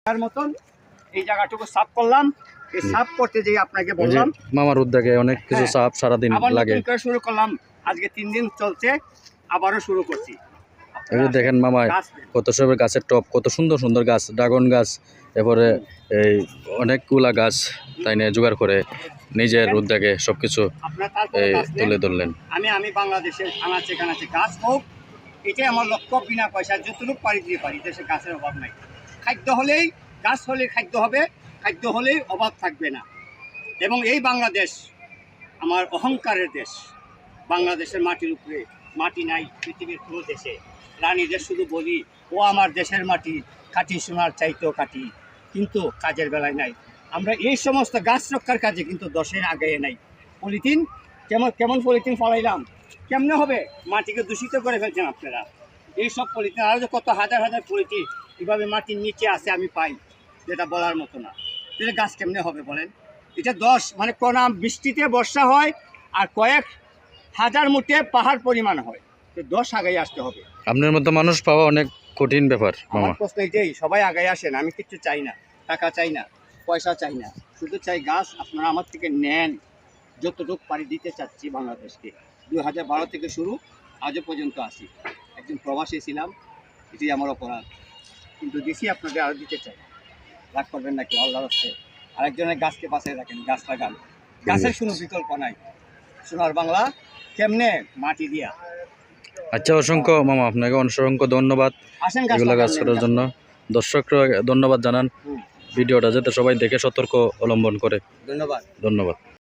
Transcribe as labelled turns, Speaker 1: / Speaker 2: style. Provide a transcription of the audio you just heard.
Speaker 1: তার মতন এই জায়গাটুকু সাফ করলাম। এই সাফ করতে যেয়ে আপনাকে বললাম
Speaker 2: মামার উদ্যোগে অনেক কিছু সাফ সারাদিন লাগে।
Speaker 1: আবার শুরু করলাম, আজকে 3 দিন চলছে, আবারও শুরু করছি।
Speaker 2: এই যে দেখেন মামা কত সব গাছের টপ, কত সুন্দর সুন্দর গাছ, ড্রাগন গাছ, এরপরে এই অনেকগুলা গাছ তাই নিয়ে জোগাড় করে নিজের উদ্যোগে সবকিছু তুলে ধরলেন।
Speaker 1: আমি বাংলাদেশের আনাচে কানাচে গাছ হোক, এটাই আমার লক্ষ্য। বিনা পয়সা যতটুকু পারি দিয়ে পারি। দেশে গাছের অভাব নাই। খাদ্য হলেই, গাছ হলেই খাদ্য হবে, খাদ্য হলেই অভাব থাকবে না। এবং এই বাংলাদেশ আমার অহংকারের দেশ। বাংলাদেশের মাটির উপরে মাটি নাই পৃথিবীর কোনো দেশে। রানীদের শুধু বলি, ও আমার দেশের মাটি, কাটি সোনার চাইতেও কাটি, কিন্তু কাজের বেলায় নাই। আমরা এই সমস্ত গাছ রক্ষার কাজে কিন্তু দশের আগে নাই। পলিথিন কেমন পলিথিন ফলাইলাম, কেমনে হবে? মাটিকে দূষিত করে ফেলছেন আপনারা। এইসব পলিথিন আরও যে কত হাজার হাজার পলিথিন এভাবে মাটির নিচে আসে আমি পাই, যেটা বলার মতো না। তাহলে গাছ কেমনে হবে বলেন? এটা মানে কোনা বৃষ্টিতে বর্ষা হয় আর কয়েক হাজার মুঠে পাহাড় পরিমাণ হয়, তো 10 আগাই আসতে হবে।
Speaker 2: আপনার মতো মানুষ পাওয়া অনেক কঠিন ব্যাপার।
Speaker 1: আমার প্রশ্ন এটাই, সবাই আগাই আসেন। আমি কিছু চাই না, টাকা চাই না, পয়সা চাই না, শুধু চাই গাছ আপনারা আমার থেকে নেন। যতটুকু পারি দিতে চাচ্ছি বাংলাদেশকে। 2012 থেকে শুরু, আজও পর্যন্ত আসি। একজন প্রবাসী ছিলাম, এটি আমার অপরাধ, কিন্তু দিছি আপনাদের আরও দিতে চাই। রাগ করবেন নাকি? আল্লাহর হচ্ছে আরেকজনের গাছকে বাঁচিয়ে রাখেন, গাছ লাগান। গাছের কোনো বিকল্প নাই। সোনার বাংলা কেমনে? মাটি দিয়া।
Speaker 2: আচ্ছা, অসংখ্য মামা আপনাকে অসংখ্য ধন্যবাদ এগুলো গাছ করার জন্য। দর্শকরা ধন্যবাদ জানান ভিডিওটা যাতে সবাই দেখে সতর্ক অবলম্বন করে।
Speaker 1: ধন্যবাদ।
Speaker 2: ধন্যবাদ।